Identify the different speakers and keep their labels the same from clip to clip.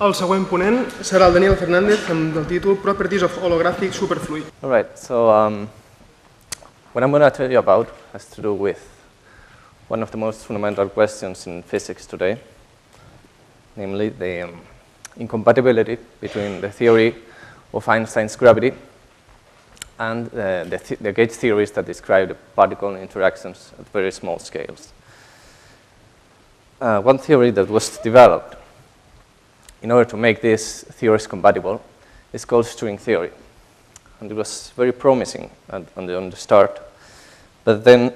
Speaker 1: El següent ponent serà el Daniel Fernández amb el títol Properties of Holographic Superfluid.
Speaker 2: All right, so what I'm going to tell you about has to do with one of the most fundamental questions in physics today, namely the incompatibility between the theory of Einstein's gravity and the gauge theories that describe the particle interactions at very small scales. One theory that was developed in order to make these theories compatible is called string theory. And it was very promising on the start, but then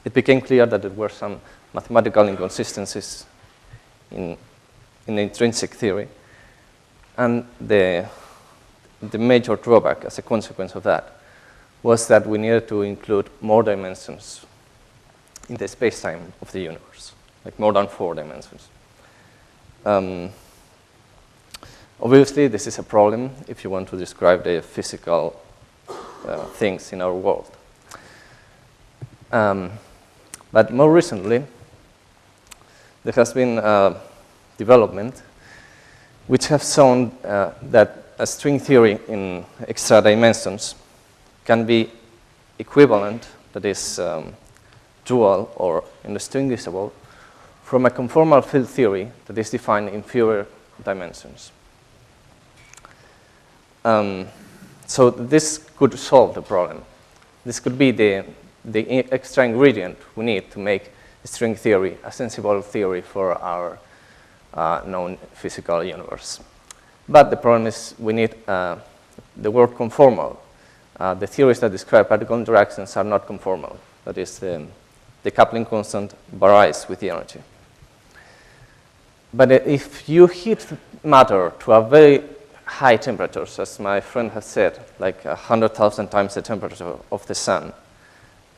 Speaker 2: it became clear that there were some mathematical inconsistencies in the intrinsic theory. And the major drawback as a consequence of that was that we needed to include more dimensions in the space-time of the universe, like more than 4 dimensions. Obviously, this is a problem if you want to describe the physical things in our world. But more recently, there has been development which have shown that a string theory in extra dimensions can be equivalent, that is dual or indistinguishable, from a conformal field theory that is defined in fewer dimensions. So this could solve the problem. This could be the extra ingredient we need to make string theory a sensible theory for our known physical universe. But the problem is we need the word conformal. The theories that describe particle interactions are not conformal. That is, the coupling constant varies with the energy. But if you heat matter to a very high temperatures, as my friend has said, like 100,000 times the temperature of the sun,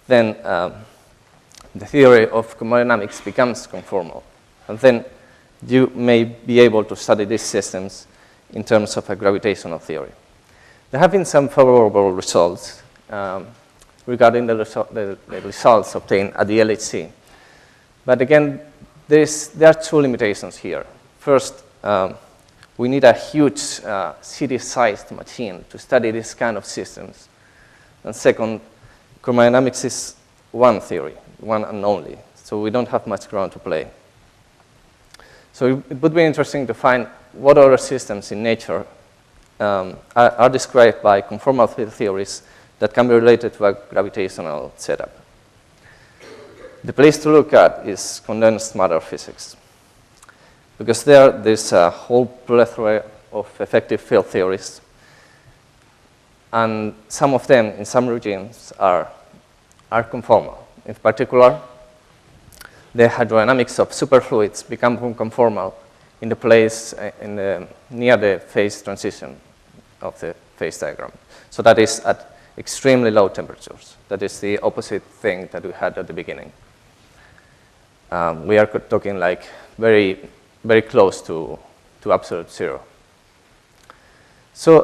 Speaker 2: then the theory of thermodynamics becomes conformal. And then you may be able to study these systems in terms of a gravitational theory. There have been some favorable results regarding the results obtained at the LHC. But again, there are 2 limitations here. First, we need a huge city-sized machine to study this kind of systems. And second, chromodynamics is one theory, one and only, so we don't have much ground to play. So it would be interesting to find what other systems in nature are described by conformal field theories that can be related to a gravitational setup. The place to look at is condensed matter physics, because there's a whole plethora of effective field theories, and some of them, in some regimes, are conformal. In particular, the hydrodynamics of superfluids become conformal in the place near the phase transition of the phase diagram. So that is at extremely low temperatures. That is the opposite thing that we had at the beginning. We are talking like very close to absolute zero. So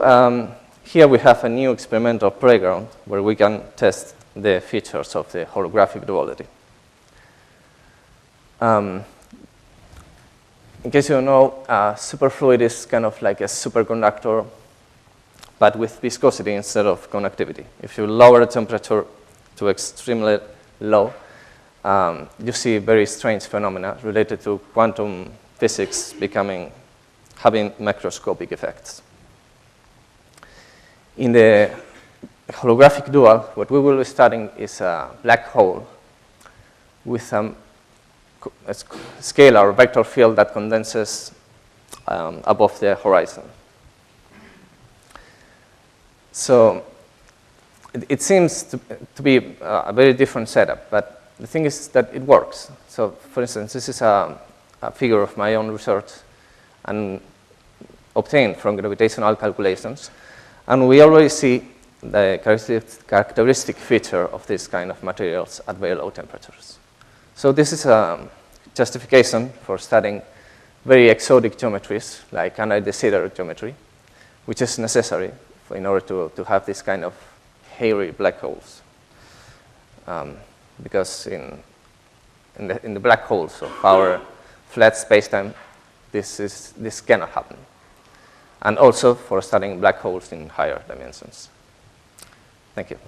Speaker 2: here we have a new experimental playground where we can test the features of the holographic duality. In case you don't know, superfluid is kind of like a superconductor, but with viscosity instead of conductivity. If you lower the temperature to extremely low, you see very strange phenomena related to quantum physics having macroscopic effects. In the holographic dual, what we will be studying is a black hole with a scalar vector field that condenses above the horizon. So it seems to be a very different setup, but the thing is that it works. So for instance, this is a figure of my own research and obtained from gravitational calculations. And we already see the characteristic feature of this kind of materials at very low temperatures. So this is a justification for studying very exotic geometries, like under de Sitter geometry, which is necessary in order to have this kind of hairy black holes. Because in the black holes of our flat spacetime, this cannot happen. And also for studying black holes in higher dimensions. Thank you.